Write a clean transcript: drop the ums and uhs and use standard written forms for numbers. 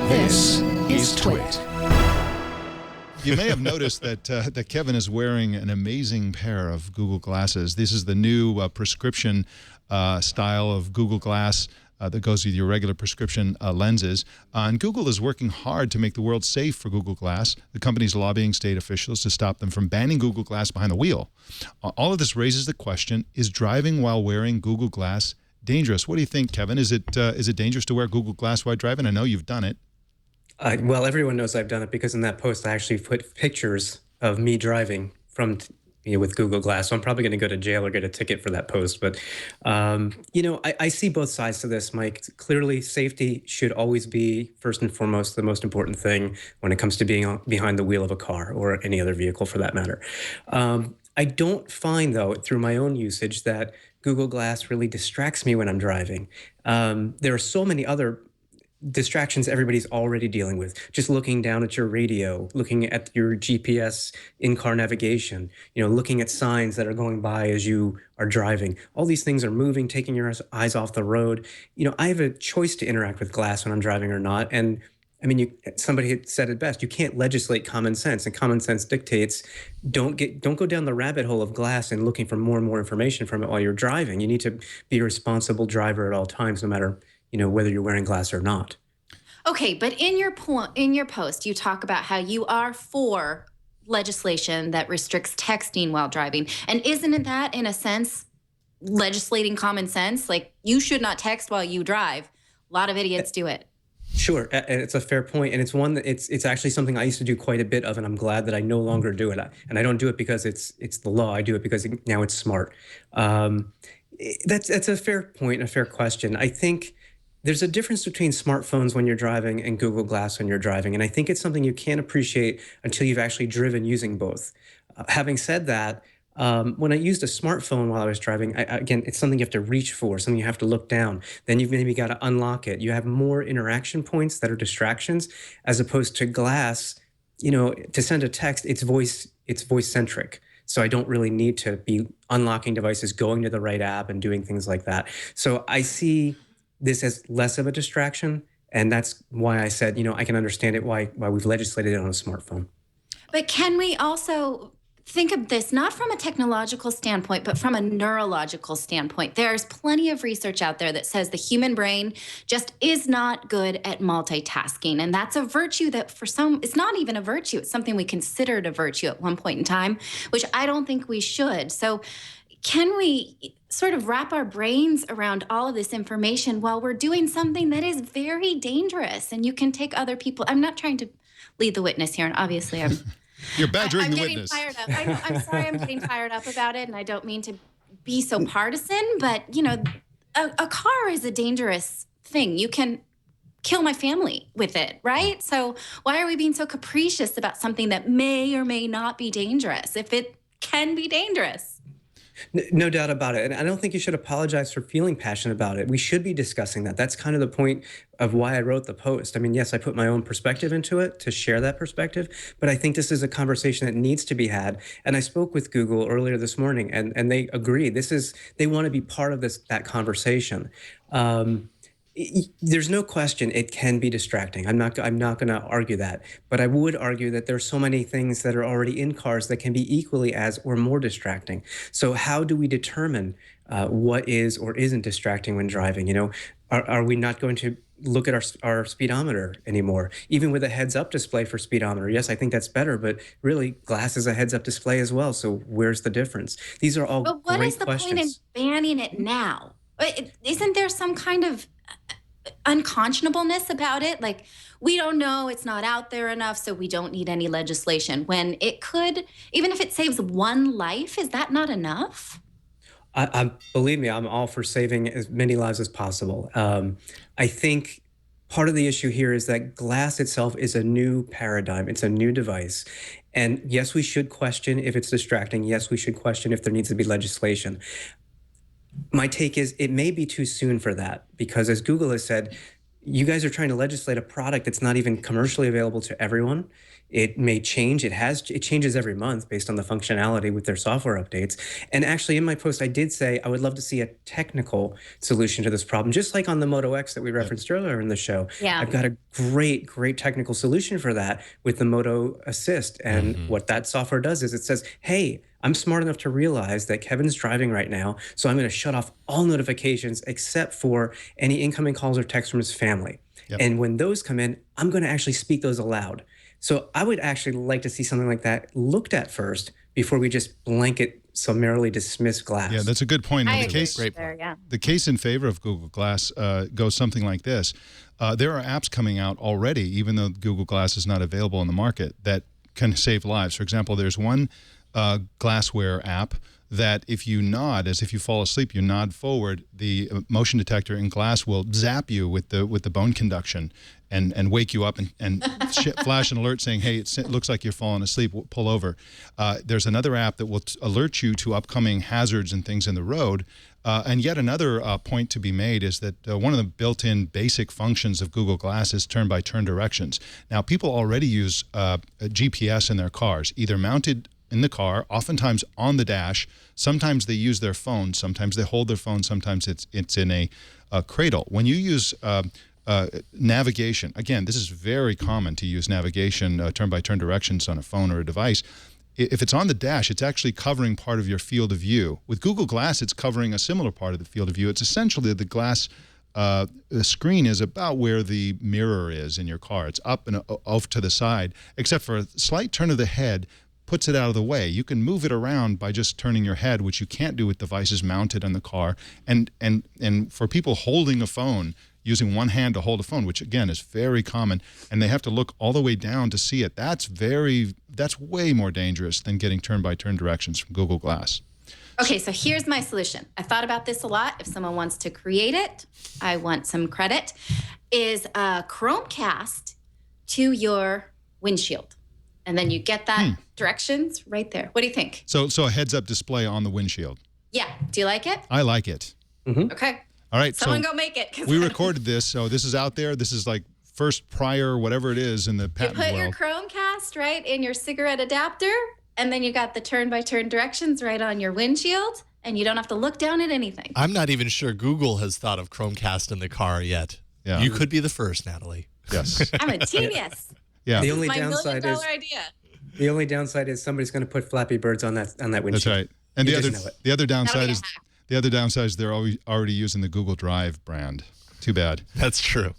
This is Twit. You may have noticed that Kevin is wearing an amazing pair of Google Glasses. This is the new prescription style of Google Glass that goes with your regular prescription lenses. And Google is working hard to make the world safe for Google Glass. The company is lobbying state officials to stop them from banning Google Glass behind the wheel. All of this raises the question, is driving while wearing Google Glass dangerous? What do you think, Kevin? Is it dangerous to wear Google Glass while driving? I know you've done it. Well, everyone knows I've done it because in that post I actually put pictures of me driving from with Google Glass. So I'm probably going to go to jail or get a ticket for that post. But I see both sides to this, Mike. Clearly, safety should always be first and foremost the most important thing when it comes to being behind the wheel of a car or any other vehicle for that matter. I don't find, though, through my own usage, that Google Glass really distracts me when I'm driving. There are so many other distractions everybody's already dealing with. Just looking down at your radio, looking at your GPS in-car navigation, looking at signs that are going by as you are driving. All these things are moving, taking your eyes off the road. I have a choice to interact with glass when I'm driving or not. And I mean, somebody had said it best. You can't legislate common sense, and common sense dictates don't go down the rabbit hole of glass and looking for more and more information from it while you're driving. You need to be a responsible driver at all times, no matter whether you're wearing glass or not. Okay, but in your post, you talk about how you are for legislation that restricts texting while driving. And isn't that, in a sense, legislating common sense? Like, you should not text while you drive. A lot of idiots do it. Sure, and it's a fair point, and it's one that it's actually something I used to do quite a bit of, and I'm glad that I no longer do it. And I don't do it because it's the law. I do it because now it's smart. That's a fair point and a fair question. I think there's a difference between smartphones when you're driving and Google Glass when you're driving, and I think it's something you can't appreciate until you've actually driven using both. Having said that, when I used a smartphone while I was driving, again, it's something you have to reach for, something you have to look down. Then you've maybe got to unlock it. You have more interaction points that are distractions, as opposed to glass. To send a text, it's voice centric. So I don't really need to be unlocking devices, going to the right app, and doing things like that. So I see this as less of a distraction, and that's why I said, I can understand it, why we've legislated it on a smartphone. But can we also think of this not from a technological standpoint, but from a neurological standpoint? There's plenty of research out there that says the human brain just is not good at multitasking. And that's a virtue that for some, it's not even a virtue. It's something we considered a virtue at one point in time, which I don't think we should. So can we sort of wrap our brains around all of this information while we're doing something that is very dangerous and you can take other people? I'm not trying to lead the witness here, and obviously You're badgering the witness. I'm getting fired up. I'm sorry I'm getting fired up about it, and I don't mean to be so partisan, but, a car is a dangerous thing. You can kill my family with it, right? So why are we being so capricious about something that may or may not be dangerous if it can be dangerous? No doubt about it. And I don't think you should apologize for feeling passionate about it. We should be discussing that. That's kind of the point of why I wrote the post. I mean, yes, I put my own perspective into it to share that perspective, but I think this is a conversation that needs to be had. And I spoke with Google earlier this morning, and they agree. They want to be part of that conversation. There's no question it can be distracting. I'm not going to argue that, but I would argue that there's so many things that are already in cars that can be equally as or more distracting. So how do we determine what is or isn't distracting when driving? Are we not going to look at our speedometer anymore, even with a heads-up display for speedometer? Yes, I think that's better, but really, glass is a heads-up display as well. So where's the difference? These are all great questions. But what is the point in banning it now? Isn't there some kind of unconscionableness about it? Like, we don't know, it's not out there enough, so we don't need any legislation. When it could, even if it saves one life, is that not enough? Believe me, I'm all for saving as many lives as possible. I think part of the issue here is that glass itself is a new paradigm. It's a new device. And yes, we should question if it's distracting. Yes, we should question if there needs to be legislation. My take is it may be too soon for that, because as Google has said, you guys are trying to legislate a product that's not even commercially available to everyone. It may change. It changes every month based on the functionality with their software updates. And actually in my post, I did say I would love to see a technical solution to this problem, just like on the Moto X that we referenced earlier in the show. Yeah. I've got a great technical solution for that with the Moto Assist. And what that software does is it says, hey, I'm smart enough to realize that Kevin's driving right now, so I'm going to shut off all notifications except for any incoming calls or texts from his family. Yep. And when those come in, I'm going to actually speak those aloud. So I would actually like to see something like that looked at first before we just blanket summarily dismiss Glass. Yeah, that's a good point. I And agree the case, there, yeah. the case in favor of Google Glass goes something like this. There are apps coming out already, even though Google Glass is not available in the market, that can save lives. For example, there's one glassware app that if you nod, as if you fall asleep, you nod forward, the motion detector in glass will zap you with the bone conduction and wake you up and flash an alert saying, hey, it looks like you're falling asleep, pull over. There's another app that will alert you to upcoming hazards and things in the road. And yet another point to be made is that one of the built-in basic functions of Google Glass is turn-by-turn directions. Now, people already use GPS in their cars, either mounted in the car, oftentimes on the dash. Sometimes they use their phone. Sometimes they hold their phone. Sometimes it's in a cradle. When you use navigation, again, this is very common to use navigation, turn-by-turn directions on a phone or a device. If it's on the dash, it's actually covering part of your field of view. With Google Glass, it's covering a similar part of the field of view. It's essentially the glass the screen is about where the mirror is in your car. It's up and off to the side, except for a slight turn of the head puts it out of the way. You can move it around by just turning your head, which you can't do with devices mounted on the car. And for people holding a phone, using one hand to hold a phone, which again is very common, and they have to look all the way down to see it. That's way more dangerous than getting turn-by-turn directions from Google Glass. Okay, so here's my solution. I thought about this a lot. If someone wants to create it, I want some credit, is a Chromecast to your windshield. And then you get that directions right there. What do you think? So a heads-up display on the windshield. Yeah. Do you like it? I like it. Okay. All right. Someone so go make it. we recorded this, so this is out there. This is like first prior, whatever it is in the You patent put world. your Chromecast right in your cigarette adapter, and then you got the turn-by-turn directions right on your windshield, and you don't have to look down at anything. I'm not even sure Google has thought of Chromecast in the car yet. Yeah. You could be the first, Natalie. Yes. I'm a genius. Yeah. The only My downside is $1 million idea. the only downside is somebody's going to put Flappy Birds on that windshield. That's right. And You the just other know it. the other downside That'll is get hacked. the other downside is they're already using the Google Drive brand. Too bad. That's true.